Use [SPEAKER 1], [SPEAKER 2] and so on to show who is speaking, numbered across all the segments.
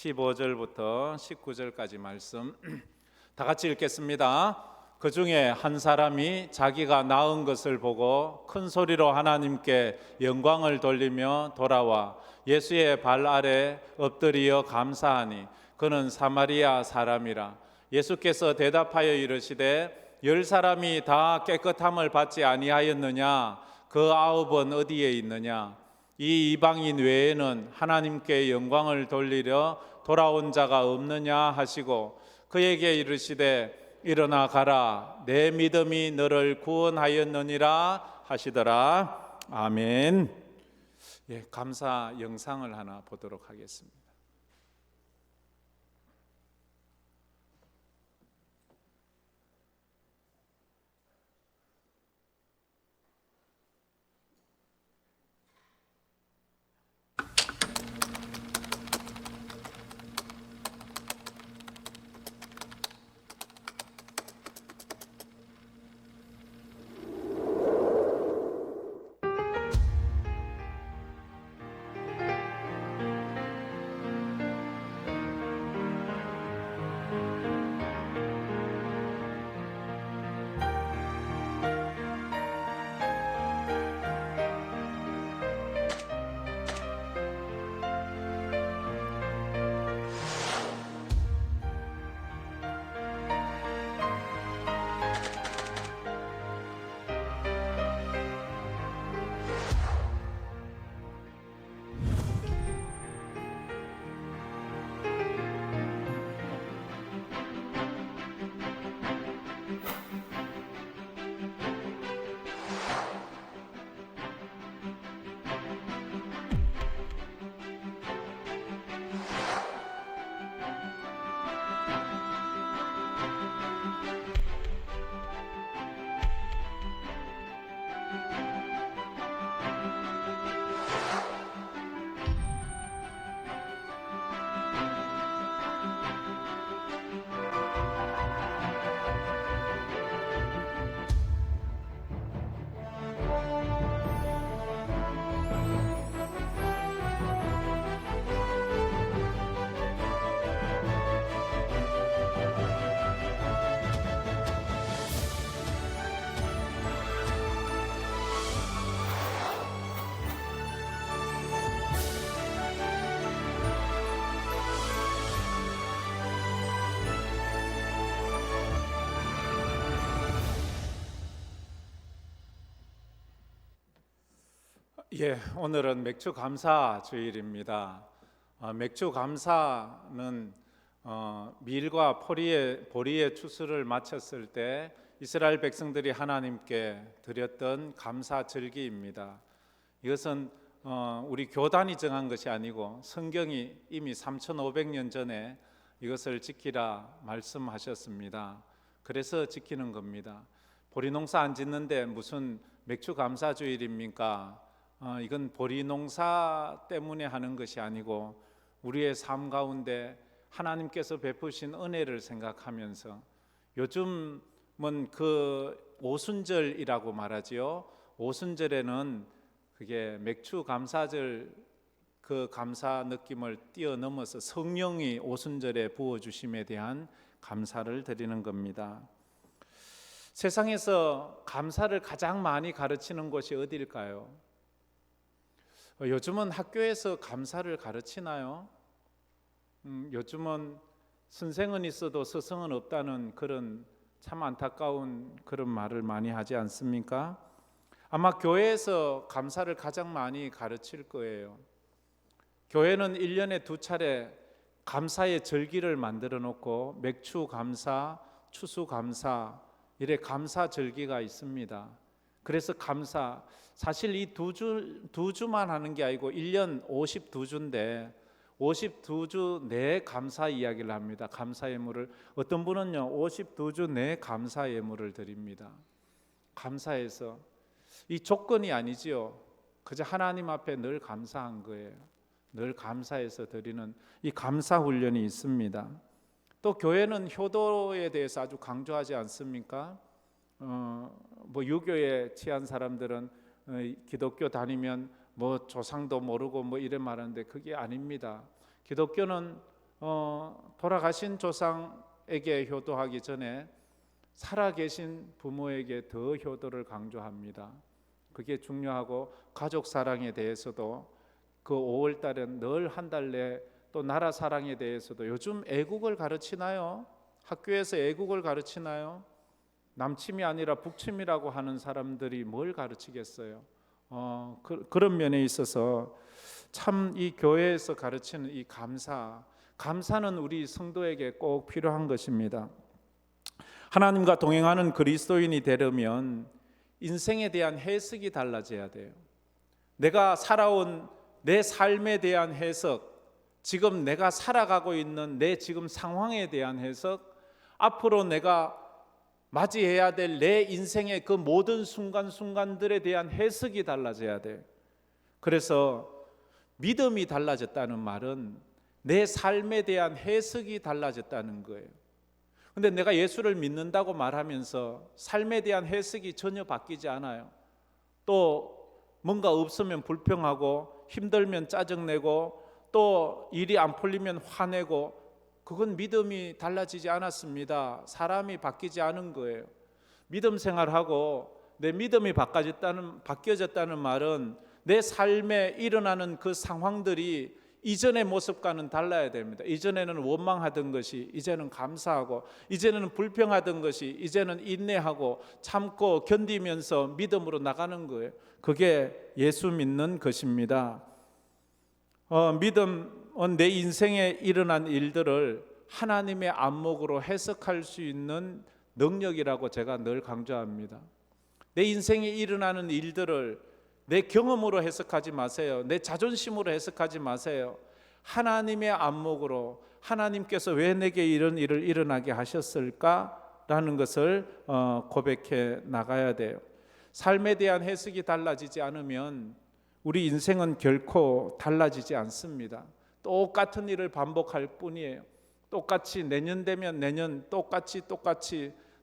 [SPEAKER 1] 15절부터 19절까지 말씀 다 같이 읽겠습니다. 그 중에 한 사람이 자기가 낳은 것을 보고 큰 소리로 하나님께 영광을 돌리며 돌아와 예수의 발 아래 엎드리어 감사하니 그는 사마리아 사람이라. 예수께서 대답하여 이르시되 10사람이 다 깨끗함을 받지 아니하였느냐? 그 9은 어디에 있느냐? 이 이방인 외에는 하나님께 영광을 돌리려 돌아온 자가 없느냐 하시고 그에게 이르시되 일어나 가라, 내 믿음이 너를 구원하였느니라 하시더라. 아멘. 감사 영상을 하나 보도록 하겠습니다. 오늘은 맥주 감사 주일입니다. 맥주 감사는 밀과 보리의 추수를 마쳤을 때 이스라엘 백성들이 하나님께 드렸던 감사 절기입니다. 이것은 우리 교단이 정한 것이 아니고 성경이 이미 3,500년 전에 이것을 지키라 말씀하셨습니다. 그래서 지키는 겁니다. 보리 농사 안 짓는데 무슨 맥주 감사 주일입니까? 이건 보리 농사 때문에 하는 것이 아니고 우리의 삶 가운데 하나님께서 베푸신 은혜를 생각하면서, 요즘은 그 오순절이라고 말하지요. 오순절에는 그게 맥주 감사절, 그 감사 느낌을 뛰어넘어서 성령이 오순절에 부어주심에 대한 감사를 드리는 겁니다. 세상에서 감사를 가장 많이 가르치는 곳이 어디일까요? 요즘은 학교에서 감사를 가르치나요? 요즘은 선생은 있어도 스승은 없다는 그런 참 안타까운 그런 말을 많이 하지 않습니까? 아마 교회에서 감사를 가장 많이 가르칠 거예요. 교회는 1년에 2차례 감사의 절기를 만들어 놓고 맥주 감사, 추수 감사, 이래 감사 절기가 있습니다. 그래서 감사, 사실 이 두 주만 하는 게 아니고 1년 52주인데 52주 내 감사 이야기를 합니다. 감사 예물을, 어떤 분은요 52주 내 감사 예물을 드립니다. 감사해서, 이 조건이 아니지요. 그저 하나님 앞에 늘 감사한 거예요. 늘 감사해서 드리는 이 감사 훈련이 있습니다. 또 교회는 효도에 대해서 아주 강조하지 않습니까? 유교에 취한 사람들은 기독교 다니면 조상도 모르고 이래 말하는데 그게 아닙니다. 기독교는 돌아가신 조상에게 효도하기 전에 살아계신 부모에게 더 효도를 강조합니다. 그게 중요하고, 가족 사랑에 대해서도 그 5월 달은 늘 한 달 내, 또 나라 사랑에 대해서도 요즘 애국을 가르치나요? 학교에서 애국을 가르치나요? 남침이 아니라 북침이라고 하는 사람들이 뭘 가르치겠어요? 그런 면에 있어서 참 이 교회에서 가르치는 이 감사는 우리 성도에게 꼭 필요한 것입니다. 하나님과 동행하는 그리스도인이 되려면 인생에 대한 해석이 달라져야 돼요. 내가 살아온 내 삶에 대한 해석, 지금 내가 살아가고 있는 내 지금 상황에 대한 해석, 앞으로 내가 맞이해야 될 내 인생의 그 모든 순간순간들에 대한 해석이 달라져야 돼요. 그래서 믿음이 달라졌다는 말은 내 삶에 대한 해석이 달라졌다는 거예요. 근데 내가 예수를 믿는다고 말하면서 삶에 대한 해석이 전혀 바뀌지 않아요. 또 뭔가 없으면 불평하고, 힘들면 짜증내고, 또 일이 안 풀리면 화내고, 그건 믿음이 달라지지 않았습니다. 사람이 바뀌지 않은 거예요. 믿음 생활하고 내 믿음이 바뀌어졌다는 말은 내 삶에 일어나는 그 상황들이 이전의 모습과는 달라야 됩니다. 이전에는 원망하던 것이 이제는 감사하고, 이제는 불평하던 것이 이제는 인내하고 참고 견디면서 믿음으로 나가는 거예요. 그게 예수 믿는 것입니다. 믿음은 내 인생에 일어난 일들을 하나님의 안목으로 해석할 수 있는 능력이라고 제가 늘 강조합니다. 내 인생에 일어나는 일들을 내 경험으로 해석하지 마세요. 내 자존심으로 해석하지 마세요. 하나님의 안목으로, 하나님께서 왜 내게 이런 일을 일어나게 하셨을까라는 것을 고백해 나가야 돼요. 삶에 대한 해석이 달라지지 않으면 우리 인생은 결코 달라지지 않습니다. 똑같은 일을 반복할 뿐이에요. 똑같이 내년 되면 내년 똑같이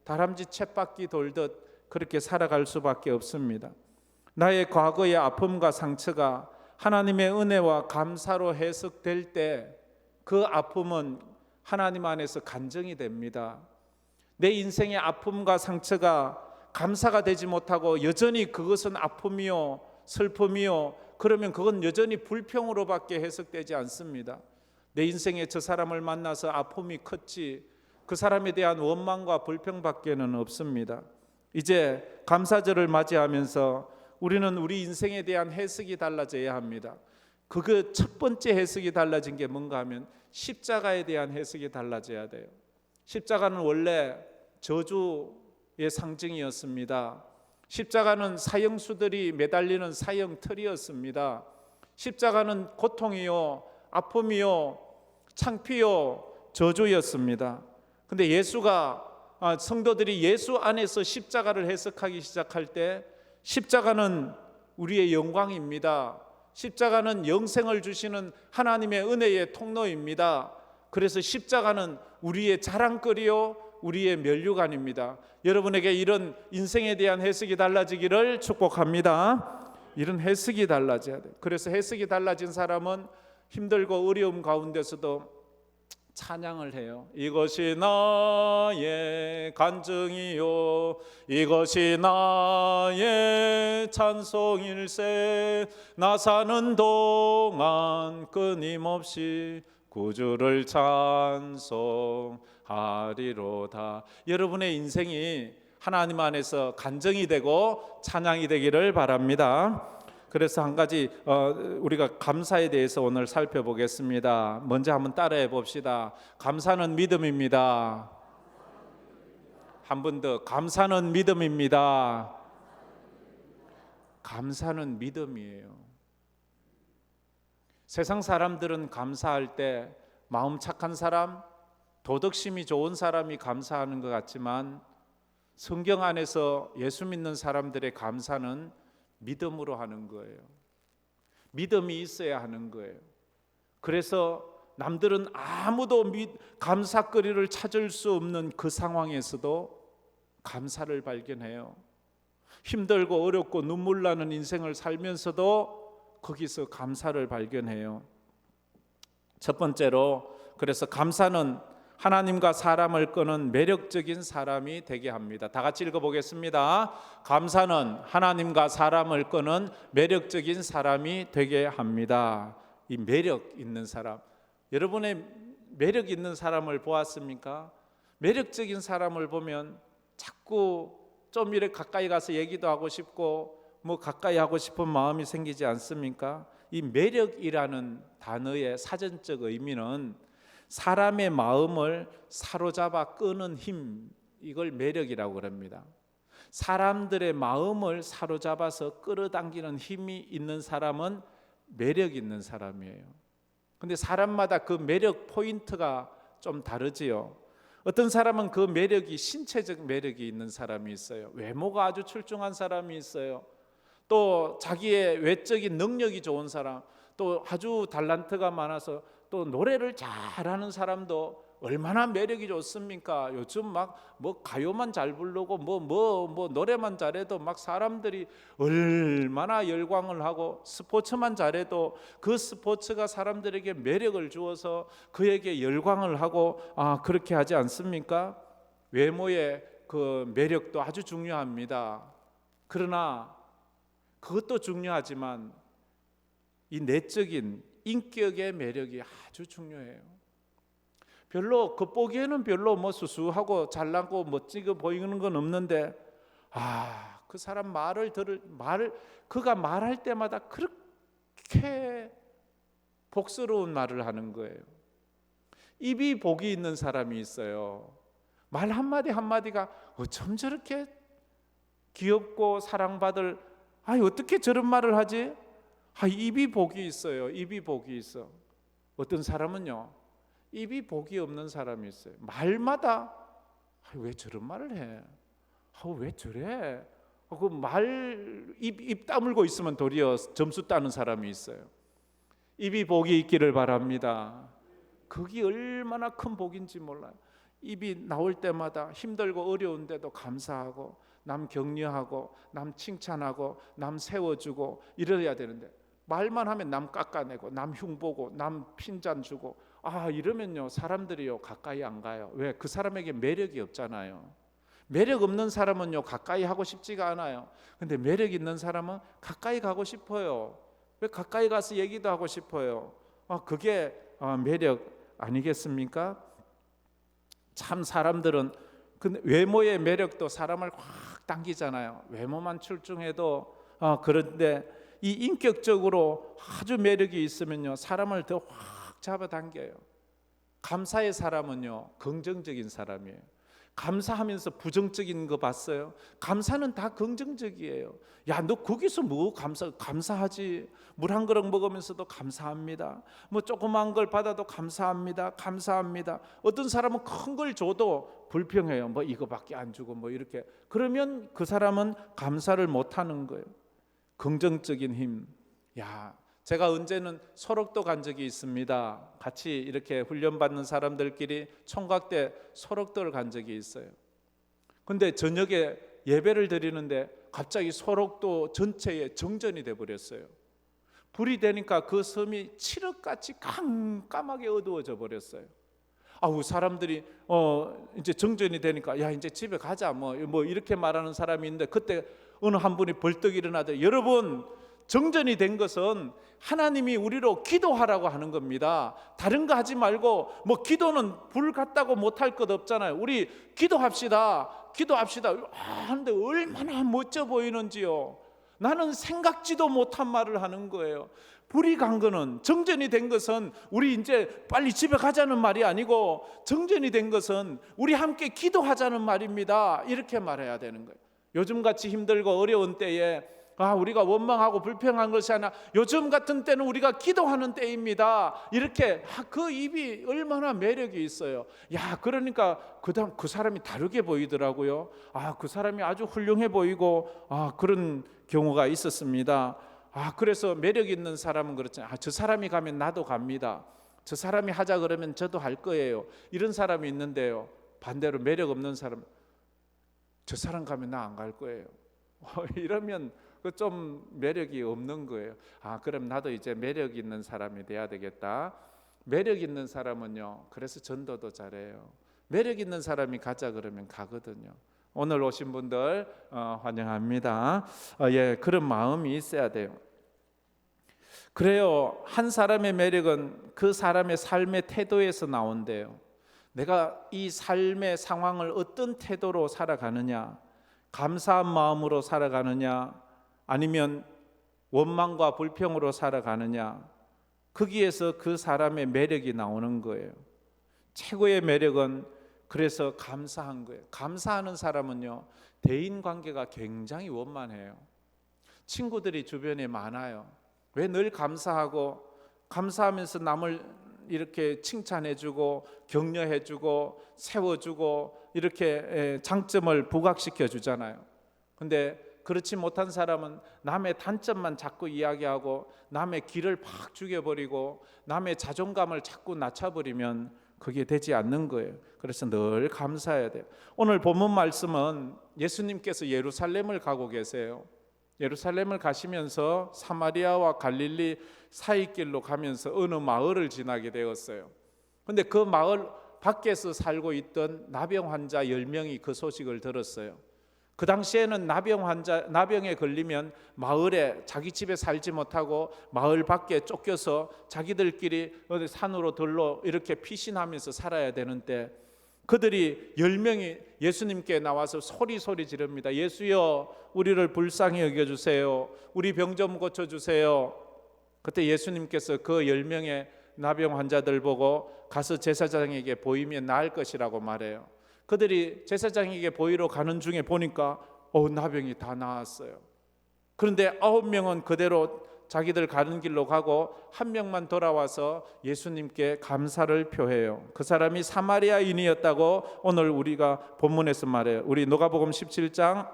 [SPEAKER 1] 다람쥐 쳇바퀴 돌듯 그렇게 살아갈 수밖에 없습니다. 나의 과거의 아픔과 상처가 하나님의 은혜와 감사로 해석될 때 그 아픔은 하나님 안에서 간증이 됩니다. 내 인생의 아픔과 상처가 감사가 되지 못하고 여전히 그것은 아픔이요 슬픔이요, 그러면 그건 여전히 불평으로밖에 해석되지 않습니다. 내 인생에 저 사람을 만나서 아픔이 컸지, 그 사람에 대한 원망과 불평밖에는 없습니다. 이제 감사절을 맞이하면서 우리는 우리 인생에 대한 해석이 달라져야 합니다. 그 첫 번째 해석이 달라진 게 뭔가 하면 십자가에 대한 해석이 달라져야 돼요. 십자가는 원래 저주의 상징이었습니다. 십자가는 사형수들이 매달리는 사형틀이었습니다. 십자가는 고통이요, 아픔이요, 창피요, 저주였습니다. 근데 성도들이 예수 안에서 십자가를 해석하기 시작할 때 십자가는 우리의 영광입니다. 십자가는 영생을 주시는 하나님의 은혜의 통로입니다. 그래서 십자가는 우리의 자랑거리요, 우리의 면류관입니다. 여러분에게 이런 인생에 대한 해석이 달라지기를 축복합니다. 이런 해석이 달라져야 돼요. 그래서 해석이 달라진 사람은 힘들고 어려움 가운데서도 찬양을 해요. 이것이 나의 간증이요, 이것이 나의 찬송일세. 나 사는 동안 끊임없이 구주를 찬송하리로다. 여러분의 인생이 하나님 안에서 간증이 되고 찬양이 되기를 바랍니다. 그래서 한 가지 우리가 감사에 대해서 오늘 살펴보겠습니다. 먼저 한번 따라해 봅시다. 감사는 믿음입니다. 한 번 더, 감사는 믿음입니다. 감사는 믿음이에요. 세상 사람들은 감사할 때 마음 착한 사람, 도덕심이 좋은 사람이 감사하는 것 같지만 성경 안에서 예수 믿는 사람들의 감사는 믿음으로 하는 거예요. 믿음이 있어야 하는 거예요. 그래서 남들은 아무도 감사거리를 찾을 수 없는 그 상황에서도 감사를 발견해요. 힘들고 어렵고 눈물 나는 인생을 살면서도 거기서 감사를 발견해요. 첫 번째로 그래서 감사는 하나님과 사람을 끄는 매력적인 사람이 되게 합니다. 다 같이 읽어보겠습니다. 감사는 하나님과 사람을 끄는 매력적인 사람이 되게 합니다. 이 매력 있는 사람, 여러분의 매력 있는 사람을 보았습니까? 매력적인 사람을 보면 자꾸 좀 이렇게 가까이 가서 얘기도 하고 싶고 뭐 가까이 하고 싶은 마음이 생기지 않습니까? 이 매력이라는 단어의 사전적 의미는 사람의 마음을 사로잡아 끄는 힘, 이걸 매력이라고 그럽니다. 사람들의 마음을 사로잡아서 끌어당기는 힘이 있는 사람은 매력 있는 사람이에요. 근데 사람마다 그 매력 포인트가 좀 다르지요. 어떤 사람은 그 매력이 신체적 매력이 있는 사람이 있어요. 외모가 아주 출중한 사람이 있어요. 또 자기의 외적인 능력이 좋은 사람, 또 아주 달란트가 많아서 또 노래를 잘하는 사람도 얼마나 매력이 좋습니까? 요즘 막 뭐 가요만 잘 부르고 뭐 노래만 잘해도 막 사람들이 얼마나 열광을 하고, 스포츠만 잘해도 그 스포츠가 사람들에게 매력을 주어서 그에게 열광을 하고 그렇게 하지 않습니까? 외모의 그 매력도 아주 중요합니다. 그러나 그것도 중요하지만 이 내적인 인격의 매력이 아주 중요해요. 별로 겉보기에는 별로 뭐 수수하고 잘나고 멋지게 보이는 건 없는데 그 사람 그가 말할 때마다 그렇게 복스러운 말을 하는 거예요. 입이 복이 있는 사람이 있어요. 말 한마디 한마디가 어쩜 저렇게 귀엽고 사랑받을, 어떻게 저런 말을 하지? 입이 복이 있어요. 입이 복이 있어. 어떤 사람은요, 입이 복이 없는 사람이 있어요. 말마다 왜 저런 말을 해? 왜 저래? 그 말 입 다물고 있으면 도리어 점수 따는 사람이 있어요. 입이 복이 있기를 바랍니다. 그게 얼마나 큰 복인지 몰라요. 입이 나올 때마다 힘들고 어려운데도 감사하고 남 격려하고 남 칭찬하고 남 세워주고 이래야 되는데, 말만 하면 남 깎아내고 남 흉보고 남 핀잔 주고 이러면요 사람들이요 가까이 안 가요. 왜? 그 사람에게 매력이 없잖아요. 매력 없는 사람은요 가까이 하고 싶지가 않아요. 근데 매력 있는 사람은 가까이 가고 싶어요. 왜? 가까이 가서 얘기도 하고 싶어요. 그게 매력 아니겠습니까? 참 사람들은 그 외모의 매력도 사람을 확 당기잖아요. 외모만 출중해도 그런데 이 인격적으로 아주 매력이 있으면요 사람을 더 확 잡아당겨요. 감사의 사람은요 긍정적인 사람이에요. 감사하면서 부정적인 거 봤어요? 감사는 다 긍정적이에요. 야, 너 거기서 뭐 감사하지. 물 한 그릇 먹으면서도 감사합니다. 뭐 조그만 걸 받아도 감사합니다. 감사합니다. 어떤 사람은 큰 걸 줘도 불평해요. 뭐 이거밖에 안 주고 뭐 이렇게. 그러면 그 사람은 감사를 못 하는 거예요. 긍정적인 힘. 제가 언제는 소록도 간 적이 있습니다. 같이 이렇게 훈련받는 사람들끼리 총각 때 소록도를 간 적이 있어요. 근데 저녁에 예배를 드리는데 갑자기 소록도 전체에 정전이 돼 버렸어요. 불이 되니까 그 섬이 칠흑같이 깜깜하게 어두워져 버렸어요. 사람들이 이제 정전이 되니까 이제 집에 가자 뭐 이렇게 말하는 사람이 있는데, 그때 어느 한 분이 벌떡 일어나더니, 여러분, 정전이 된 것은 하나님이 우리로 기도하라고 하는 겁니다. 다른 거 하지 말고, 기도는 불 같다고 못할 것 없잖아요. 우리 기도합시다. 하는데 얼마나 멋져 보이는지요. 나는 생각지도 못한 말을 하는 거예요. 불이 간 거는, 정전이 된 것은 우리 이제 빨리 집에 가자는 말이 아니고, 정전이 된 것은 우리 함께 기도하자는 말입니다. 이렇게 말해야 되는 거예요. 요즘같이 힘들고 어려운 때에 우리가 원망하고 불평한 것이 아니라 요즘 같은 때는 우리가 기도하는 때입니다. 이렇게 그 입이 얼마나 매력이 있어요. 그러니까 그다음 그 사람이 다르게 보이더라고요. 그 사람이 아주 훌륭해 보이고 그런 경우가 있었습니다. 그래서 매력 있는 사람은 그렇잖아요. 저 사람이 가면 나도 갑니다. 저 사람이 하자 그러면 저도 할 거예요. 이런 사람이 있는데요. 반대로 매력 없는 사람, 저 사람 가면 나 안 갈 거예요. 이러면 그 좀 매력이 없는 거예요. 그럼 나도 이제 매력 있는 사람이 돼야 되겠다. 매력 있는 사람은요, 그래서 전도도 잘해요. 매력 있는 사람이 가자 그러면 가거든요. 오늘 오신 분들 환영합니다. 예, 그런 마음이 있어야 돼요. 그래요. 한 사람의 매력은 그 사람의 삶의 태도에서 나온대요. 내가 이 삶의 상황을 어떤 태도로 살아가느냐, 감사한 마음으로 살아가느냐, 아니면 원망과 불평으로 살아가느냐, 거기에서 그 사람의 매력이 나오는 거예요. 최고의 매력은 그래서 감사한 거예요. 감사하는 사람은요, 대인 관계가 굉장히 원만해요. 친구들이 주변에 많아요. 왜 늘 감사하고, 감사하면서 남을 이렇게 칭찬해주고 격려해주고 세워주고 이렇게 장점을 부각시켜 주잖아요. 근데 그렇지 못한 사람은 남의 단점만 자꾸 이야기하고 남의 길을 팍 죽여버리고 남의 자존감을 자꾸 낮춰버리면 그게 되지 않는 거예요. 그래서 늘 감사해야 돼요. 오늘 본문 말씀은 예수님께서 예루살렘을 가고 계세요. 예루살렘을 가시면서 사마리아와 갈릴리 사이길로 가면서 어느 마을을 지나게 되었어요. 그런데 그 마을 밖에서 살고 있던 나병 환자 10명이 그 소식을 들었어요. 그 당시에는 나병에 걸리면 마을에 자기 집에 살지 못하고 마을 밖에 쫓겨서 자기들끼리 어디 산으로 들로 이렇게 피신하면서 살아야 되는데, 그들이 10명이 예수님께 나와서 소리 지릅니다. 예수여, 우리를 불쌍히 여겨주세요. 우리 병 좀 고쳐주세요. 그때 예수님께서 그 10명의 나병 환자들 보고 가서 제사장에게 보이면 나을 것이라고 말해요. 그들이 제사장에게 보이러 가는 중에 보니까 나병이 다 나았어요. 그런데 9명은 그대로 자기들 가는 길로 가고 1명만 돌아와서 예수님께 감사를 표해요. 그 사람이 사마리아인이었다고 오늘 우리가 본문에서 말해요. 우리 누가복음 17장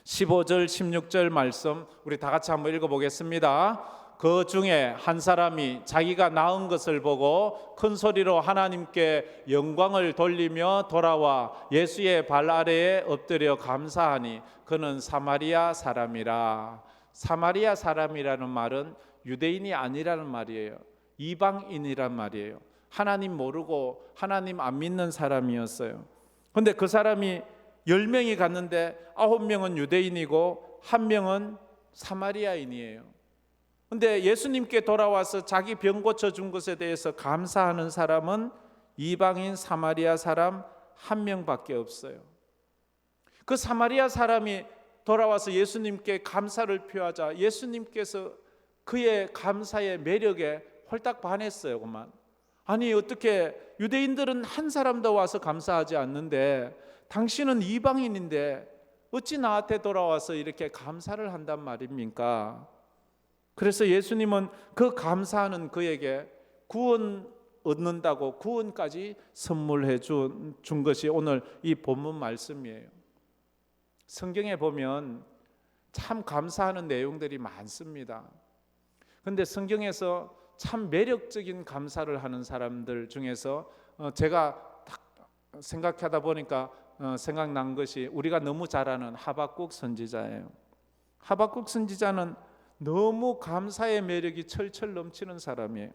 [SPEAKER 1] 15절 16절 말씀 우리 다 같이 한번 읽어보겠습니다. 그 중에 한 사람이 자기가 나은 것을 보고 큰 소리로 하나님께 영광을 돌리며 돌아와 예수의 발 아래에 엎드려 감사하니 그는 사마리아 사람이라. 사마리아 사람이라는 말은 유대인이 아니라는 말이에요. 이방인이란 말이에요. 하나님 모르고 하나님 안 믿는 사람이었어요. 그런데 그 사람이 10명이 갔는데 9명은 유대인이고 1명은 사마리아인이에요. 그런데 예수님께 돌아와서 자기 병 고쳐준 것에 대해서 감사하는 사람은 이방인 사마리아 사람 1명밖에 없어요. 그 사마리아 사람이 돌아와서 예수님께 감사를 표하자 예수님께서 그의 감사의 매력에 홀딱 반했어요. 그만. 아니 어떻게 유대인들은 한 사람도 와서 감사하지 않는데 당신은 이방인인데 어찌 나한테 돌아와서 이렇게 감사를 한단 말입니까? 그래서 예수님은 그 감사하는 그에게 구원 얻는다고 구원까지 선물해 준 것이 오늘 이 본문 말씀이에요. 성경에 보면 참 감사하는 내용들이 많습니다. 그런데 성경에서 참 매력적인 감사를 하는 사람들 중에서 제가 딱 생각하다 보니까 생각난 것이 우리가 너무 잘 아는 하박국 선지자예요. 하박국 선지자는 너무 감사의 매력이 철철 넘치는 사람이에요.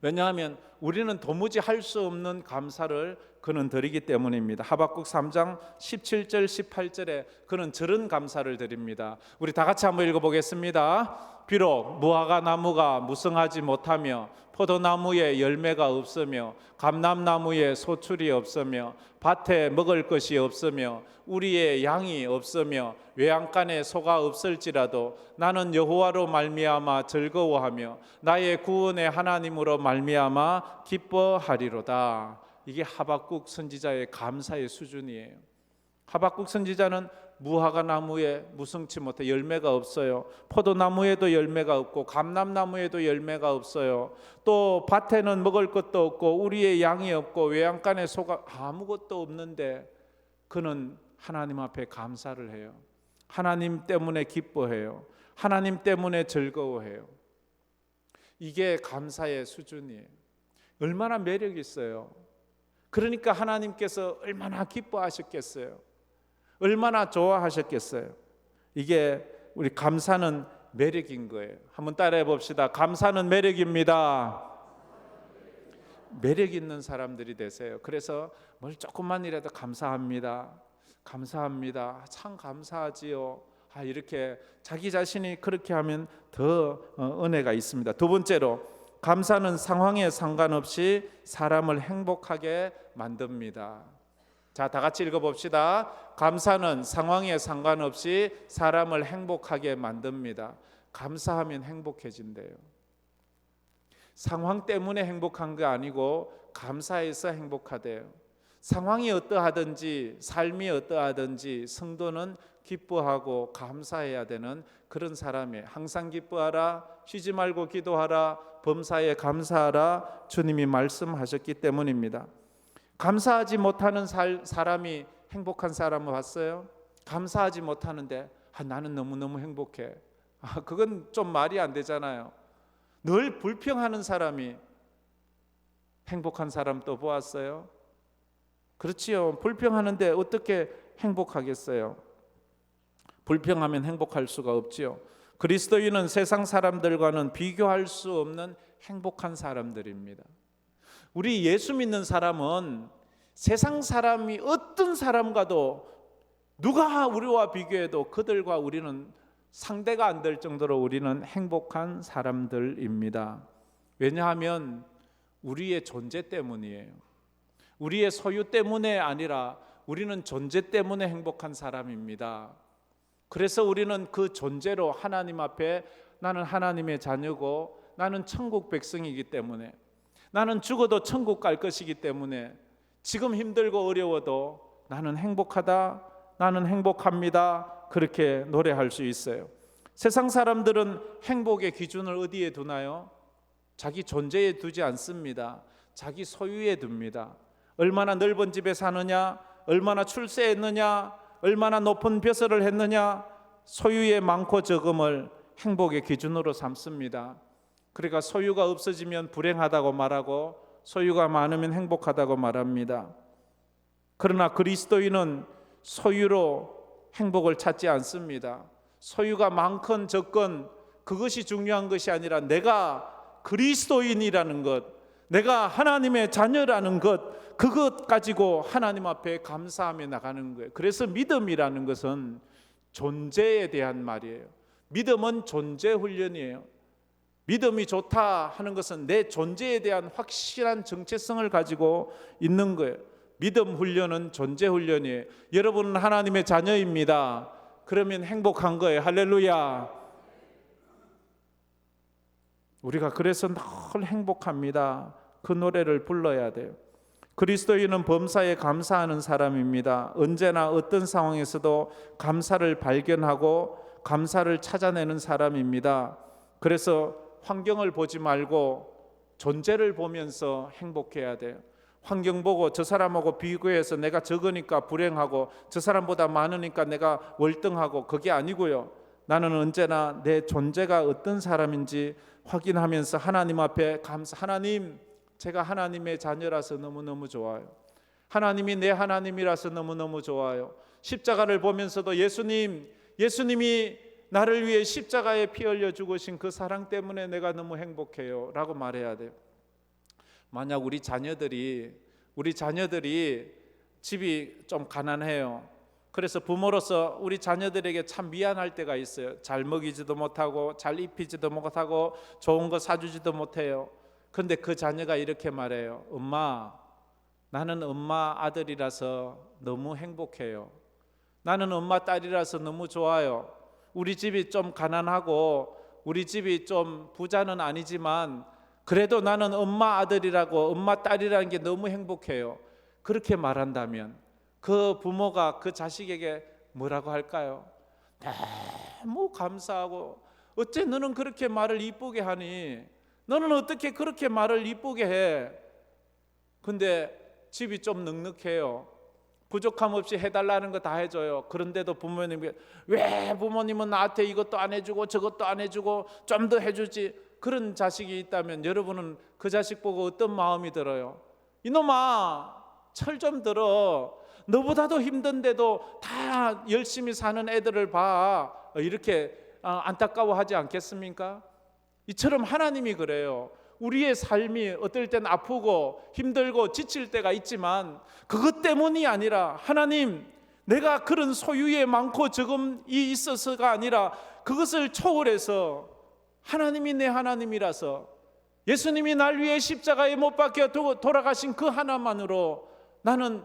[SPEAKER 1] 왜냐하면 우리는 도무지 할 수 없는 감사를 그는 드리기 때문입니다. 하박국 3장 17절 18절에 그는 저런 감사를 드립니다. 우리 다 같이 한번 읽어보겠습니다. 비록 무화과 나무가 무성하지 못하며 포도나무에 열매가 없으며 감람나무에 소출이 없으며 밭에 먹을 것이 없으며 우리의 양이 없으며 외양간에 소가 없을지라도 나는 여호와로 말미암아 즐거워하며 나의 구원의 하나님으로 말미암아 기뻐하리로다. 이게 하박국 선지자의 감사의 수준이에요. 하박국 선지자는 무화과 나무에 무성치 못해 열매가 없어요. 포도나무에도 열매가 없고 감람나무에도 열매가 없어요. 또 밭에는 먹을 것도 없고 우리의 양이 없고 외양간에 소가 아무것도 없는데 그는 하나님 앞에 감사를 해요. 하나님 때문에 기뻐해요. 하나님 때문에 즐거워해요. 이게 감사의 수준이에요. 얼마나 매력이 있어요. 그러니까 하나님께서 얼마나 기뻐하셨겠어요. 얼마나 좋아하셨겠어요. 이게 우리 감사는 매력인 거예요. 한번 따라해 봅시다. 감사는 매력입니다. 매력 있는 사람들이 되세요. 그래서 뭘 조금만이라도 감사합니다. 감사합니다. 참 감사하지요. 이렇게 자기 자신이 그렇게 하면 더 은혜가 있습니다. 두 번째로, 감사는 상황에 상관없이 사람을 행복하게 만듭니다. 자, 다 같이 읽어봅시다. 감사는 상황에 상관없이 사람을 행복하게 만듭니다. 감사하면 행복해진대요. 상황 때문에 행복한 게 아니고 감사해서 행복하대요. 상황이 어떠하든지 삶이 어떠하든지 성도는 기뻐하고 감사해야 되는 그런 사람이에요. 항상 기뻐하라, 쉬지 말고 기도하라, 범사에 감사하라, 주님이 말씀하셨기 때문입니다. 감사하지 못하는 사람이 행복한 사람을 봤어요? 감사하지 못하는데 나는 너무너무 행복해. 그건 좀 말이 안 되잖아요. 늘 불평하는 사람이 행복한 사람 또 보았어요? 그렇지요. 불평하는데 어떻게 행복하겠어요? 불평하면 행복할 수가 없지요. 그리스도인은 세상 사람들과는 비교할 수 없는 행복한 사람들입니다. 우리 예수 믿는 사람은 세상 사람이 어떤 사람과도 누가 우리와 비교해도 그들과 우리는 상대가 안 될 정도로 우리는 행복한 사람들입니다. 왜냐하면 우리의 존재 때문이에요. 우리의 소유 때문에 아니라 우리는 존재 때문에 행복한 사람입니다. 그래서 우리는 그 존재로 하나님 앞에 나는 하나님의 자녀고 나는 천국 백성이기 때문에, 나는 죽어도 천국 갈 것이기 때문에 지금 힘들고 어려워도 나는 행복하다, 나는 행복합니다, 그렇게 노래할 수 있어요. 세상 사람들은 행복의 기준을 어디에 두나요? 자기 존재에 두지 않습니다. 자기 소유에 둡니다. 얼마나 넓은 집에 사느냐, 얼마나 출세했느냐, 얼마나 높은 벼슬을 했느냐, 소유의 많고 적음을 행복의 기준으로 삼습니다. 그러니까 소유가 없어지면 불행하다고 말하고 소유가 많으면 행복하다고 말합니다. 그러나 그리스도인은 소유로 행복을 찾지 않습니다. 소유가 많건 적건 그것이 중요한 것이 아니라 내가 그리스도인이라는 것, 내가 하나님의 자녀라는 것, 그것 가지고 하나님 앞에 감사하며 나가는 거예요. 그래서 믿음이라는 것은 존재에 대한 말이에요. 믿음은 존재 훈련이에요. 믿음이 좋다 하는 것은 내 존재에 대한 확실한 정체성을 가지고 있는 거예요. 믿음 훈련은 존재 훈련이에요. 여러분은 하나님의 자녀입니다. 그러면 행복한 거예요. 할렐루야. 우리가 그래서 늘 행복합니다. 그 노래를 불러야 돼요. 그리스도인은 범사에 감사하는 사람입니다. 언제나 어떤 상황에서도 감사를 발견하고 감사를 찾아내는 사람입니다. 그래서 환경을 보지 말고 존재를 보면서 행복해야 돼요. 환경 보고 저 사람하고 비교해서 내가 적으니까 불행하고 저 사람보다 많으니까 내가 월등하고, 그게 아니고요. 나는 언제나 내 존재가 어떤 사람인지 확인하면서 하나님 앞에 하나님, 제가 하나님의 자녀라서 너무너무 좋아요. 하나님이 내 하나님이라서 너무너무 좋아요. 십자가를 보면서도 예수님이 나를 위해 십자가에 피 흘려 죽으신 그 사랑 때문에 내가 너무 행복해요 라고 말해야 돼요. 만약 우리 자녀들이 집이 좀 가난해요. 그래서 부모로서 우리 자녀들에게 참 미안할 때가 있어요. 잘 먹이지도 못하고 잘 입히지도 못하고 좋은 거 사주지도 못해요. 근데 그 자녀가 이렇게 말해요. 엄마, 나는 엄마 아들이라서 너무 행복해요. 나는 엄마 딸이라서 너무 좋아요. 우리 집이 좀 가난하고 우리 집이 좀 부자는 아니지만 그래도 나는 엄마 아들이라고 엄마 딸이라는 게 너무 행복해요. 그렇게 말한다면 그 부모가 그 자식에게 뭐라고 할까요? 너무 감사하고, 어째 너는 그렇게 말을 이쁘게 하니? 너는 어떻게 그렇게 말을 이쁘게 해? 근데 집이 좀 넉넉해요. 부족함 없이 해달라는 거 다 해줘요. 그런데도 부모님이 왜 부모님은 나한테 이것도 안 해주고 저것도 안 해주고 좀 더 해주지? 그런 자식이 있다면 여러분은 그 자식 보고 어떤 마음이 들어요? 이놈아, 철 좀 들어. 너보다도 힘든데도 다 열심히 사는 애들을 봐. 이렇게 안타까워하지 않겠습니까? 이처럼 하나님이 그래요. 우리의 삶이 어떨 땐 아프고 힘들고 지칠 때가 있지만 그것 때문이 아니라 하나님, 내가 그런 소유에 많고 적음이 있어서가 아니라 그것을 초월해서 하나님이 내 하나님이라서 예수님이 날 위해 십자가에 못 박혀 돌아가신 그 하나만으로 나는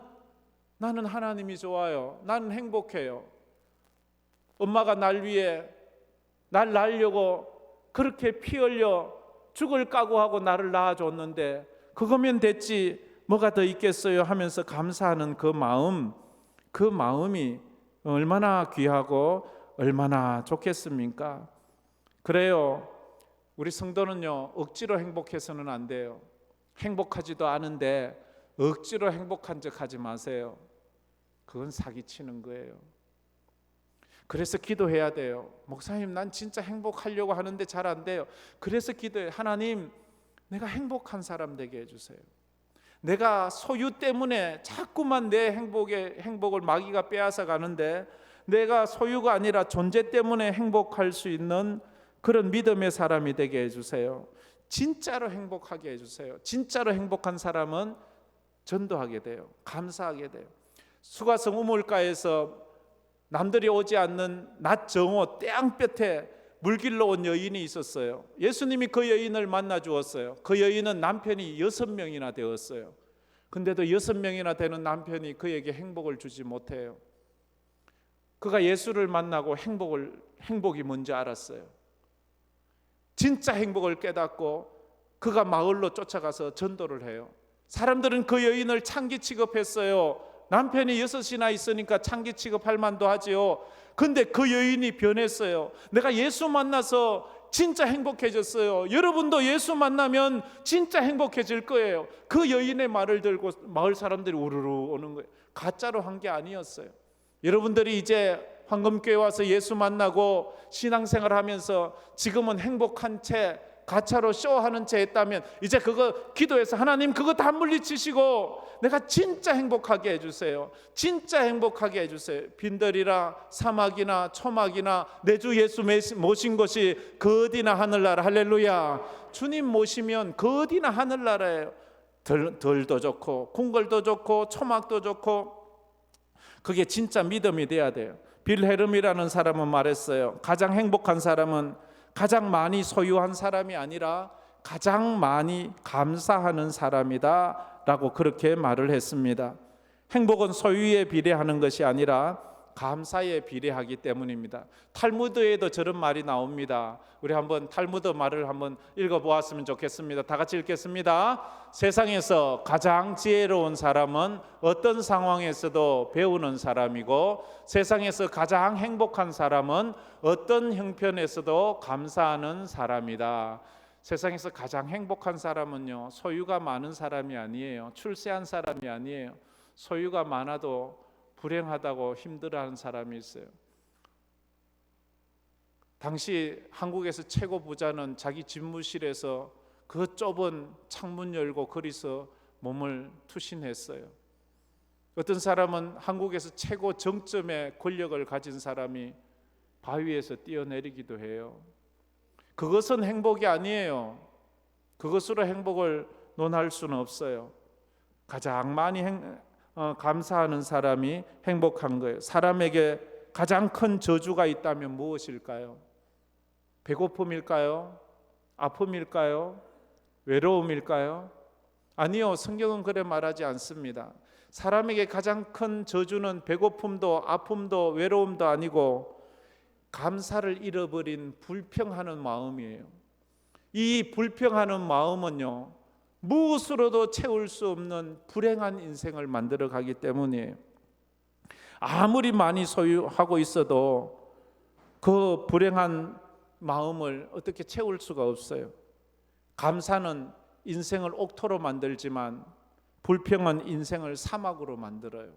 [SPEAKER 1] 하나님이 좋아요. 나는 행복해요. 엄마가 날 위해 날 낳으려고 그렇게 피 흘려 죽을 각오하고 나를 낳아줬는데 그거면 됐지 뭐가 더 있겠어요 하면서 감사하는 그 마음이 얼마나 귀하고 얼마나 좋겠습니까? 그래요. 우리 성도는요, 억지로 행복해서는 안 돼요. 행복하지도 않은데 억지로 행복한 척 하지 마세요. 그건 사기치는 거예요. 그래서 기도해야 돼요. 목사님, 난 진짜 행복하려고 하는데 잘 안 돼요. 그래서 기도해요. 하나님, 내가 행복한 사람 되게 해주세요. 내가 소유 때문에 자꾸만 내 행복을 마귀가 빼앗아 가는데 내가 소유가 아니라 존재 때문에 행복할 수 있는 그런 믿음의 사람이 되게 해주세요. 진짜로 행복하게 해주세요. 진짜로 행복한 사람은 전도하게 돼요. 감사하게 돼요. 수가성 우물가에서 남들이 오지 않는 낮 정오 땡볕에 물길로 온 여인이 있었어요. 예수님이 그 여인을 만나 주었어요. 그 여인은 남편이 6명이나 되었어요. 근데도 6명이나 되는 남편이 그에게 행복을 주지 못해요. 그가 예수를 만나고 행복이 뭔지 알았어요. 진짜 행복을 깨닫고 그가 마을로 쫓아가서 전도를 해요. 사람들은 그 여인을 창기 취급했어요. 남편이 6이나 있으니까 창기 취급할 만도 하지요. 근데 그 여인이 변했어요. 내가 예수 만나서 진짜 행복해졌어요. 여러분도 예수 만나면 진짜 행복해질 거예요. 그 여인의 말을 들고 마을 사람들이 우르르 오는 거예요. 가짜로 한 게 아니었어요. 여러분들이 이제 황금교회 와서 예수 만나고 신앙생활 하면서 지금은 행복한 채 가짜로 쇼하는 채 했다면 이제 그거 기도해서 하나님 그거 다 물리치시고 내가 진짜 행복하게 해주세요. 진짜 행복하게 해주세요. 빈들이나 사막이나 초막이나 내 주 예수 모신 것이 그 어디나 하늘나라. 할렐루야. 주님 모시면 그 어디나 하늘나라예요. 들도 좋고 궁궐도 좋고 초막도 좋고 그게 진짜 믿음이 돼야 돼요. 빌헤름이라는 사람은 말했어요. 가장 행복한 사람은 가장 많이 소유한 사람이 아니라 가장 많이 감사하는 사람이다 라고 그렇게 말을 했습니다. 행복은 소유에 비례하는 것이 아니라 감사에 비례하기 때문입니다. 탈무드에도 저런 말이 나옵니다. 우리 한번 탈무드 말을 한번 읽어보았으면 좋겠습니다. 다 같이 읽겠습니다. 세상에서 가장 지혜로운 사람은 어떤 상황에서도 배우는 사람이고 세상에서 가장 행복한 사람은 어떤 형편에서도 감사하는 사람이다. 세상에서 가장 행복한 사람은요, 소유가 많은 사람이 아니에요. 출세한 사람이 아니에요. 소유가 많아도 불행하다고 힘들어하는 사람이 있어요. 당시 한국에서 최고 부자는 자기 집무실에서 그 좁은 창문 열고 거기서 몸을 투신했어요. 어떤 사람은 한국에서 최고 정점의 권력을 가진 사람이 바위에서 뛰어내리기도 해요. 그것은 행복이 아니에요. 그것으로 행복을 논할 수는 없어요. 가장 많이 감사하는 사람이 행복한 거예요. 사람에게 가장 큰 저주가 있다면 무엇일까요? 배고픔일까요? 아픔일까요? 외로움일까요? 아니요, 성경은 그래 말하지 않습니다. 사람에게 가장 큰 저주는 배고픔도 아픔도 외로움도 아니고 감사를 잃어버린 불평하는 마음이에요. 이 불평하는 마음은요, 무엇으로도 채울 수 없는 불행한 인생을 만들어 가기 때문이에요. 아무리 많이 소유하고 있어도 그 불행한 마음을 어떻게 채울 수가 없어요. 감사는 인생을 옥토로 만들지만 불평은 인생을 사막으로 만들어요.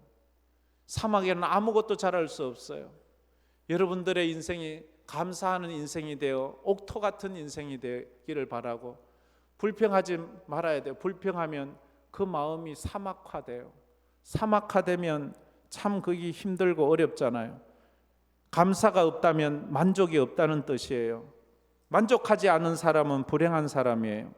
[SPEAKER 1] 사막에는 아무것도 자랄 수 없어요. 여러분들의 인생이 감사하는 인생이 되어 옥토 같은 인생이 되기를 바라고, 불평하지 말아야 돼요. 불평하면 그 마음이 사막화돼요. 사막화되면 참 그게 힘들고 어렵잖아요. 감사가 없다면 만족이 없다는 뜻이에요. 만족하지 않은 사람은 불행한 사람이에요.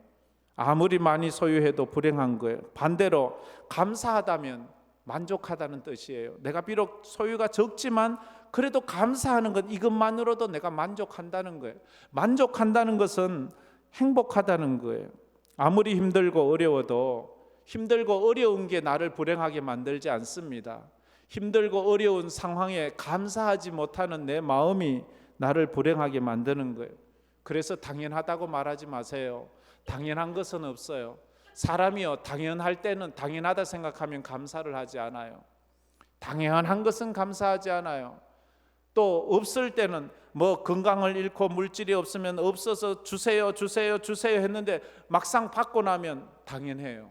[SPEAKER 1] 아무리 많이 소유해도 불행한 거예요. 반대로 감사하다면 만족하다는 뜻이에요. 내가 비록 소유가 적지만 그래도 감사하는 것, 이것만으로도 내가 만족한다는 거예요. 만족한다는 것은 행복하다는 거예요. 아무리 힘들고 어려워도 힘들고 어려운 게 나를 불행하게 만들지 않습니다. 힘들고 어려운 상황에 감사하지 못하는 내 마음이 나를 불행하게 만드는 거예요. 그래서 당연하다고 말하지 마세요. 당연한 것은 없어요. 사람이요, 당연할 때는 당연하다 생각하면 감사를 하지 않아요. 당연한 것은 감사하지 않아요. 또 없을 때는 뭐 건강을 잃고 물질이 없으면 없어서 주세요 했는데 막상 받고 나면 당연해요.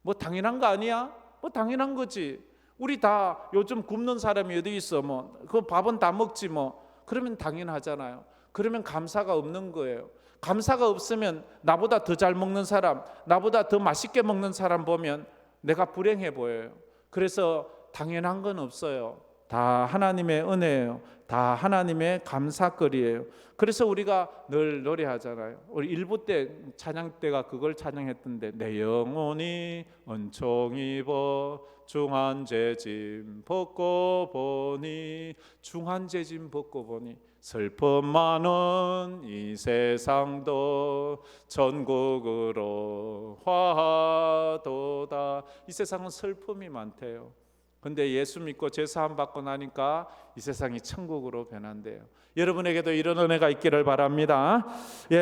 [SPEAKER 1] 뭐 당연한 거 아니야? 뭐 당연한 거지. 우리 다 요즘 굶는 사람이 어디 있어? 뭐 그 밥은 다 먹지 뭐. 그러면 당연하잖아요. 그러면 감사가 없는 거예요. 감사가 없으면 나보다 더 잘 먹는 사람, 나보다 더 맛있게 먹는 사람 보면 내가 불행해 보여요. 그래서 당연한 건 없어요. 다 하나님의 은혜예요. 다 하나님의 감사거리예요. 그래서 우리가 늘 노래하잖아요. 우리 1부 때 찬양 때가 그걸 찬양했던데, 내 영혼이 은총 입어 중한 재짐 벗고 보니, 중한 재짐 벗고 보니 슬픔 많은 이 세상도 천국으로 화하도다. 이 세상은 슬픔이 많대요. 근데 예수 믿고 죄사함 받고 나니까 이 세상이 천국으로 변한대요. 여러분에게도 이런 은혜가 있기를 바랍니다.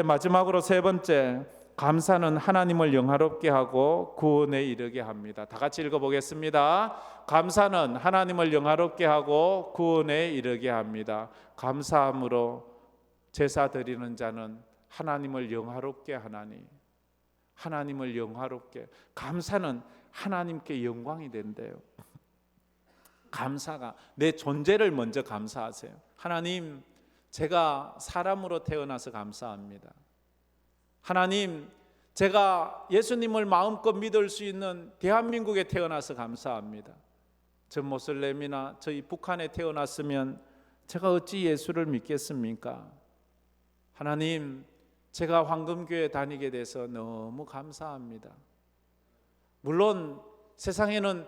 [SPEAKER 1] 마지막으로 세 번째, 감사는 하나님을 영화롭게 하고 구원에 이르게 합니다. 다 같이 읽어보겠습니다. 감사는 하나님을 영화롭게 하고 구원에 이르게 합니다. 감사함으로 제사 드리는 자는 하나님을 영화롭게 하나니, 하나님을 영화롭게, 감사는 하나님께 영광이 된대요. 감사가, 내 존재를 먼저 감사하세요. 하나님, 제가 사람으로 태어나서 감사합니다. 하나님, 제가 예수님을 마음껏 믿을 수 있는 대한민국에 태어나서 감사합니다. 저 모슬렘이나 저희 북한에 태어났으면 제가 어찌 예수를 믿겠습니까? 하나님, 제가 황금교회 다니게 돼서 너무 감사합니다. 물론 세상에는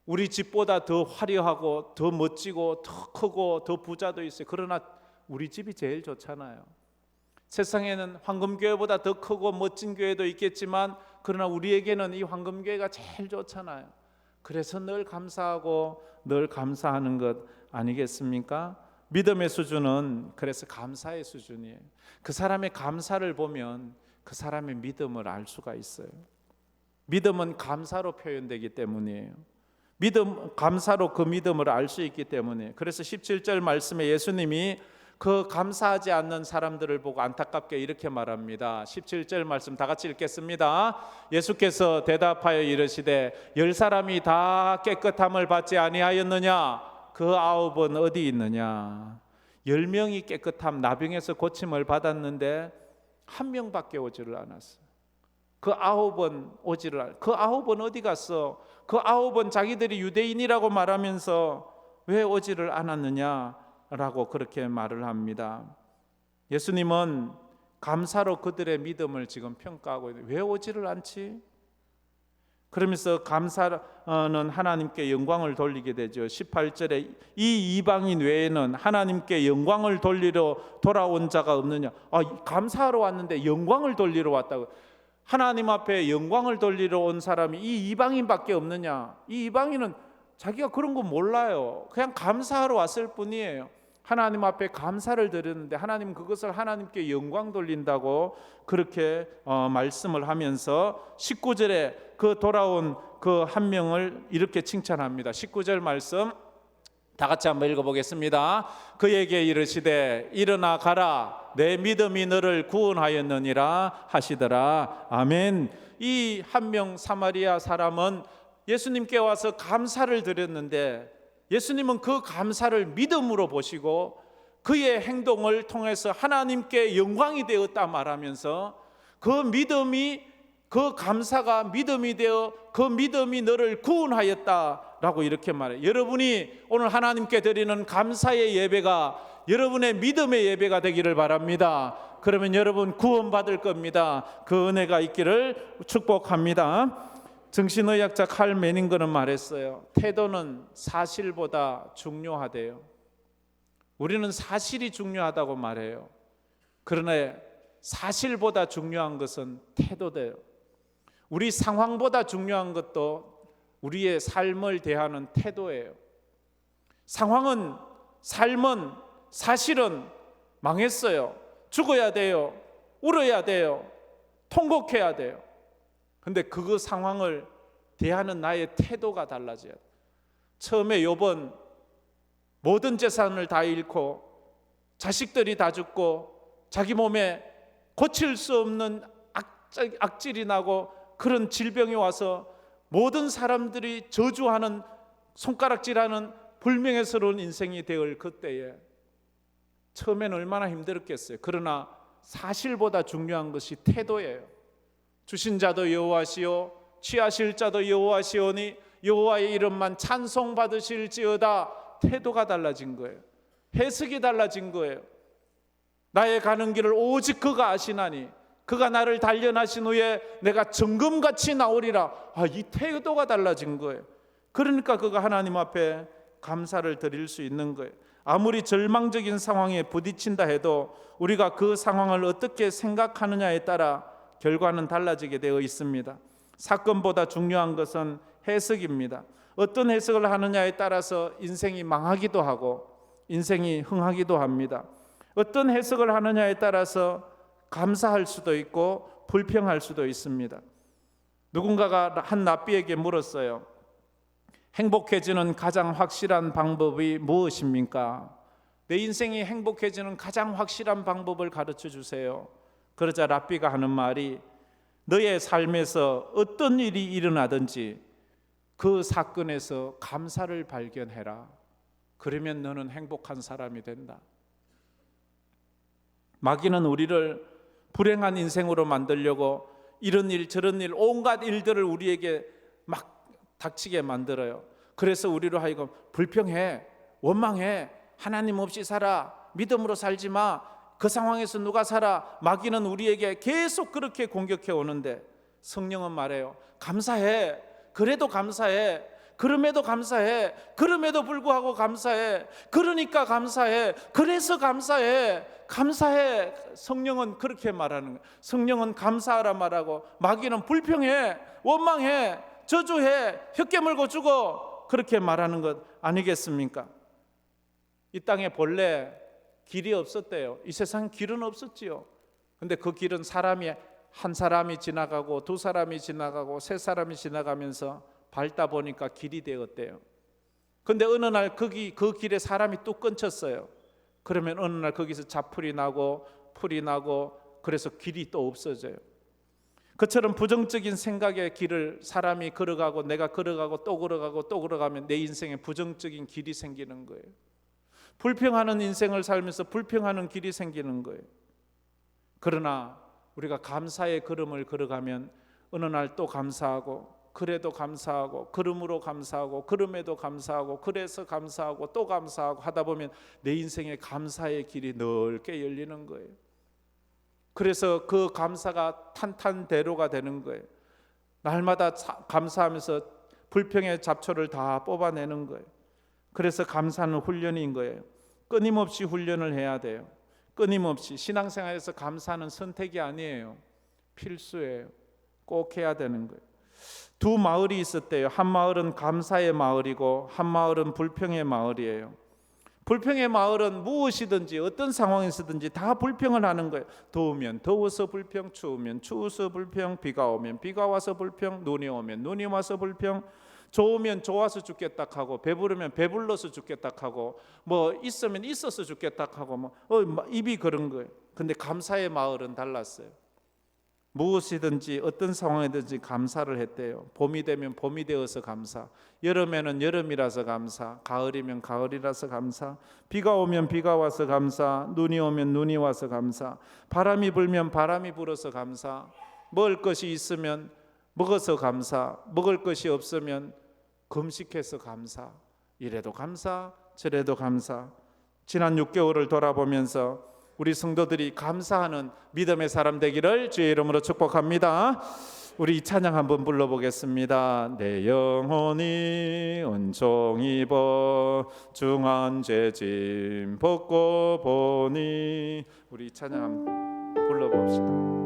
[SPEAKER 1] 우리 집보다 더 화려하고 더 멋지고 더 크고 더 부자도 있어요. 그러나 우리 집이 제일 좋잖아요. 세상에는 황금교회보다 더 크고 멋진 교회도 있겠지만 그러나 우리에게는 이 황금교회가 제일 좋잖아요. 그래서 늘 감사하고 늘 감사하는 것 아니겠습니까? 믿음의 수준은 그래서 감사의 수준이에요. 그 사람의 감사를 보면 그 사람의 믿음을 알 수가 있어요. 믿음은 감사로 표현되기 때문이에요. 감사로 그 믿음을 알 수 있기 때문에. 그래서 17절 말씀에 예수님이 그 감사하지 않는 사람들을 보고 안타깝게 이렇게 말합니다. 17절 말씀 다 같이 읽겠습니다. 예수께서 대답하여 이르시되 10사람이 다 깨끗함을 받지 아니하였느냐? 그 9은 어디 있느냐? 10명이 깨끗함, 나병에서 고침을 받았는데 한 명밖에 오지를 않았어요. 그 9은 오지를 않았어요. 그 9은 어디 갔어? 그 9은 자기들이 유대인이라고 말하면서 왜 오지를 않았느냐라고 그렇게 말을 합니다. 예수님은 감사로 그들의 믿음을 지금 평가하고 있는데 왜 오지를 않지? 그러면서 감사는 하나님께 영광을 돌리게 되죠. 18절에 이 이방인 외에는 하나님께 영광을 돌리러 돌아온 자가 없느냐? 감사하러 왔는데 영광을 돌리러 왔다고. 하나님 앞에 영광을 돌리러 온 사람이 이 이방인밖에 없느냐? 이 이방인은 자기가 그런 거 몰라요. 그냥 감사하러 왔을 뿐이에요. 하나님 앞에 감사를 드렸는데 하나님 그것을 하나님께 영광 돌린다고 그렇게 말씀을 하면서 19절에 그 돌아온 그 한 명을 이렇게 칭찬합니다. 19절 말씀 다 같이 한번 읽어보겠습니다. 그에게 이르시되 일어나 가라, 내 믿음이 너를 구원하였느니라 하시더라. 아멘. 이 한 명 사마리아 사람은 예수님께 와서 감사를 드렸는데 예수님은 그 감사를 믿음으로 보시고 그의 행동을 통해서 하나님께 영광이 되었다 말하면서 그 믿음이, 그 감사가 믿음이 되어 그 믿음이 너를 구원하였다라고 이렇게 말해요. 여러분이 오늘 하나님께 드리는 감사의 예배가 여러분의 믿음의 예배가 되기를 바랍니다. 그러면 여러분 구원받을 겁니다. 그 은혜가 있기를 축복합니다. 정신의학자 칼 메닝거는 말했어요. 태도는 사실보다 중요하대요. 우리는 사실이 중요하다고 말해요. 그러나 사실보다 중요한 것은 태도돼요. 우리 상황보다 중요한 것도 우리의 삶을 대하는 태도예요. 상황은, 삶은, 사실은 망했어요. 죽어야 돼요. 울어야 돼요. 통곡해야 돼요. 근데 그 상황을 대하는 나의 태도가 달라져야 돼요. 처음에 욥은 모든 재산을 다 잃고 자식들이 다 죽고 자기 몸에 고칠 수 없는 악질이 나고 그런 질병이 와서 모든 사람들이 저주하는, 손가락질하는 불명예스러운 인생이 되을 그때에 처음에는 얼마나 힘들었겠어요. 그러나 사실보다 중요한 것이 태도예요. 주신 자도 여호와시요 취하실 자도 여호와시오니 여호와의 이름만 찬송받으실지어다. 태도가 달라진 거예요. 해석이 달라진 거예요. 나의 가는 길을 오직 그가 아시나니 그가 나를 단련하신 후에 내가 정금같이 나오리라. 이 태도가 달라진 거예요. 그러니까 그가 하나님 앞에 감사를 드릴 수 있는 거예요. 아무리 절망적인 상황에 부딪힌다 해도 우리가 그 상황을 어떻게 생각하느냐에 따라 결과는 달라지게 되어 있습니다. 사건보다 중요한 것은 해석입니다. 어떤 해석을 하느냐에 따라서 인생이 망하기도 하고 인생이 흥하기도 합니다. 어떤 해석을 하느냐에 따라서 감사할 수도 있고 불평할 수도 있습니다. 누군가가 한 랍비에게 물었어요. 행복해지는 가장 확실한 방법이 무엇입니까? 내 인생이 행복해지는 가장 확실한 방법을 가르쳐 주세요. 그러자 랍비가 하는 말이 너의 삶에서 어떤 일이 일어나든지 그 사건에서 감사를 발견해라. 그러면 너는 행복한 사람이 된다. 마귀는 우리를 불행한 인생으로 만들려고 이런 일 저런 일 온갖 일들을 우리에게 막 닥치게 만들어요. 그래서 우리로 하여금 불평해, 원망해, 하나님 없이 살아, 믿음으로 살지 마, 그 상황에서 누가 살아. 마귀는 우리에게 계속 그렇게 공격해 오는데 성령은 말해요. 감사해. 그래도 감사해. 그럼에도 감사해. 그럼에도 불구하고 감사해. 그러니까 감사해. 그래서 감사해. 감사해. 성령은 그렇게 말하는 거예요. 성령은 감사하라 말하고 마귀는 불평해, 원망해, 저주해, 혀 깨물고 죽어, 그렇게 말하는 것 아니겠습니까? 이 땅에 본래 길이 없었대요. 이 세상 길은 없었지요. 근데 그 길은 한 사람이 지나가고 두 사람이 지나가고 세 사람이 지나가면서 밟다 보니까 길이 되었대요. 근데 어느 날 그 길에 사람이 뚝 끊쳤어요. 그러면 어느 날 거기서 자풀이 나고 풀이 나고 그래서 길이 또 없어져요. 그처럼 부정적인 생각의 길을 사람이 걸어가고 내가 걸어가고 또 걸어가고 또 걸어가면 내 인생에 부정적인 길이 생기는 거예요. 불평하는 인생을 살면서 불평하는 길이 생기는 거예요. 그러나 우리가 감사의 걸음을 걸어가면 어느 날 또 감사하고 그래도 감사하고 그러므로 감사하고 그럼에도 감사하고 그래서 감사하고 또 감사하고 하다 보면 내 인생의 감사의 길이 넓게 열리는 거예요. 그래서 그 감사가 탄탄대로가 되는 거예요. 날마다 감사하면서 불평의 잡초를 다 뽑아내는 거예요. 그래서 감사는 훈련인 거예요. 끊임없이 훈련을 해야 돼요. 끊임없이. 신앙생활에서 감사는 선택이 아니에요. 필수예요. 꼭 해야 되는 거예요. 두 마을이 있었대요. 한 마을은 감사의 마을이고 한 마을은 불평의 마을이에요. 불평의 마을은 무엇이든지 어떤 상황에서든지 다 불평을 하는 거예요. 더우면 더워서 불평, 추우면 추워서 불평, 비가 오면 비가 와서 불평, 눈이 오면 눈이 와서 불평, 좋으면 좋아서 죽겠다 하고 배부르면 배불러서 죽겠다 하고 뭐 있으면 있어서 죽겠다 하고 입이 그런 거예요. 근데 감사의 마을은 달랐어요. 무엇이든지 어떤 상황이든지 감사를 했대요. 봄이 되면 봄이 되어서 감사, 여름에는 여름이라서 감사, 가을이면 가을이라서 감사, 비가 오면 비가 와서 감사, 눈이 오면 눈이 와서 감사, 바람이 불면 바람이 불어서 감사, 먹을 것이 있으면 먹어서 감사, 먹을 것이 없으면 금식해서 감사, 이래도 감사 저래도 감사. 지난 6개월을 돌아보면서 우리 성도들이 감사하는 믿음의 사람 되기를 주의 이름으로 축복합니다. 우리 이 찬양 한번 불러보겠습니다. 내 영혼이 은총 입어 중한 죄짐 벗고 보니. 우리 이 찬양 한번 불러봅시다.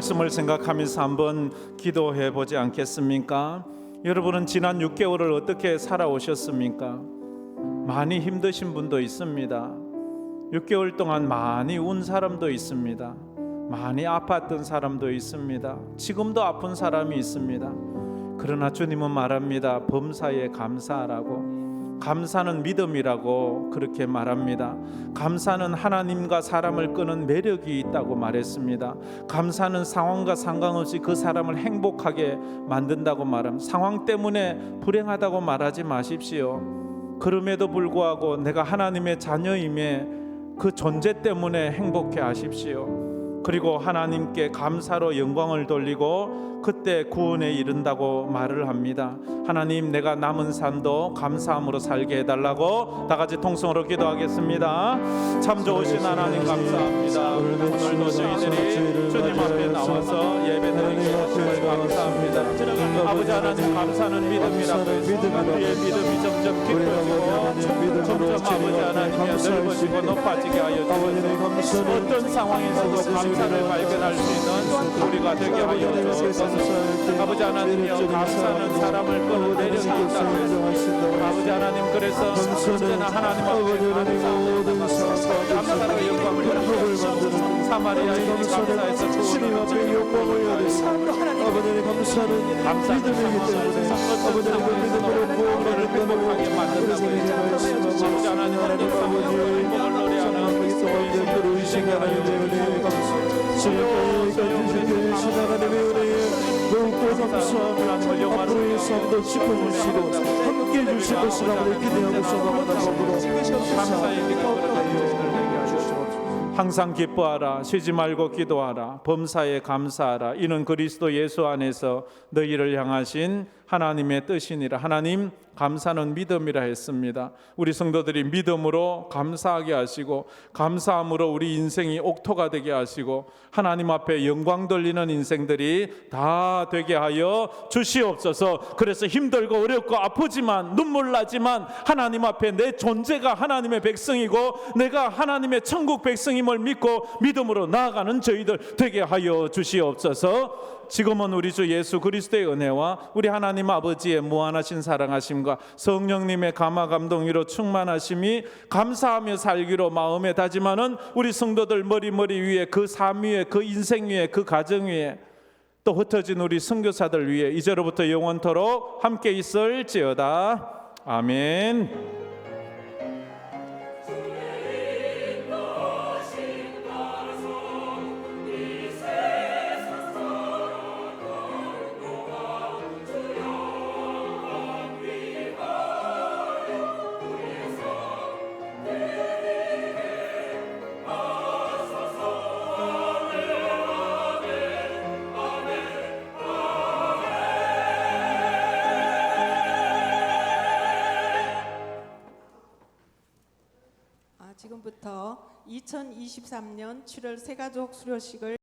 [SPEAKER 1] 말씀을 생각하면서 한번 기도해 보지 않겠습니까? 여러분은 지난 6개월을 어떻게 살아오셨습니까? 많이 힘드신 분도 있습니다. 6개월 동안 많이 운 사람도 있습니다. 많이 아팠던 사람도 있습니다. 지금도 아픈 사람이 있습니다. 그러나 주님은 말합니다. 범사에 감사하라고. 감사는 믿음이라고 그렇게 말합니다. 감사는 하나님과 사람을 끄는 매력이 있다고 말했습니다. 감사는 상황과 상관없이 그 사람을 행복하게 만든다고 말합니다. 상황 때문에 불행하다고 말하지 마십시오. 그럼에도 불구하고 내가 하나님의 자녀임에 그 존재 때문에 행복해 하십시오. 그리고 하나님께 감사로 영광을 돌리고 그때 구원에 이른다고 말을 합니다. 하나님, 내가 남은 삶도 감사함으로 살게 해달라고 다 같이 통성으로 기도하겠습니다. 참 좋으신 하나님 감사합니다. 오늘도 저희들이 주님 앞에 나와서 예배드리게 하심을 감사합니다. 아버지 하나님, 감사는 믿음이라고 했습니다. 우리의 믿음이 점점 깊어지고 점점 아버지 하나님이 넓어지고 높아지게 하여 주옵소서. 어떤 상황에서도 감사를 발견할 수 있는 우리가 되게 하여 주옵소서. 아버지 하나님이여, 감사는 사람을 끄는 매력이 있다고 했습니다. 아버지 하나님, 그래서 언제나 하나님 앞에 감사로 영광을 돌리고 사마리아인이 감사해서 주님 앞에 영광을 돌리고 아버지의 감사는 믿음이기 때문에 아버지의 믿음으로 구원을 행복하게 만든다고 했습니다. 아버지 하나님, 어떤 상황에서 행복을 노래하는 그리스도의 의식에 하여 주옵소서. 하나님의 은혜에 더욱더 감사합니다. 앞으로의 삶도 지켜주시고 함께해 주실 것을 아버지 기대하고 소망하는 마음으로 항상 기뻐하라. 쉬지 말고 기도하라. 범사에 감사하라. 이는 그리스도 예수 안에서 너희를 향하신 하나님의 뜻이니라. 하나님 감사는 믿음이라 했습니다. 우리 성도들이 믿음으로 감사하게 하시고 감사함으로 우리 인생이 옥토가 되게 하시고 하나님 앞에 영광 돌리는 인생들이 다 되게 하여 주시옵소서. 그래서 힘들고 어렵고 아프지만 눈물 나지만 하나님 앞에 내 존재가 하나님의 백성이고 내가 하나님의 천국 백성임을 믿고 믿음으로 나아가는 저희들 되게 하여 주시옵소서. 지금은 우리 주 예수 그리스도의 은혜와 우리 하나님 아버지의 무한하신 사랑하심과 성령님의 감화 감동으로 충만하심이 감사하며 살기로 마음에 다짐하는 우리 성도들 머리 위에 그 삶 위에 그 인생 위에 그 가정 위에 또 흩어진 우리 선교사들 위에 이제로부터 영원토록 함께 있을지어다. 아멘.
[SPEAKER 2] 지금부터 2023년 7월 새가족 수료식을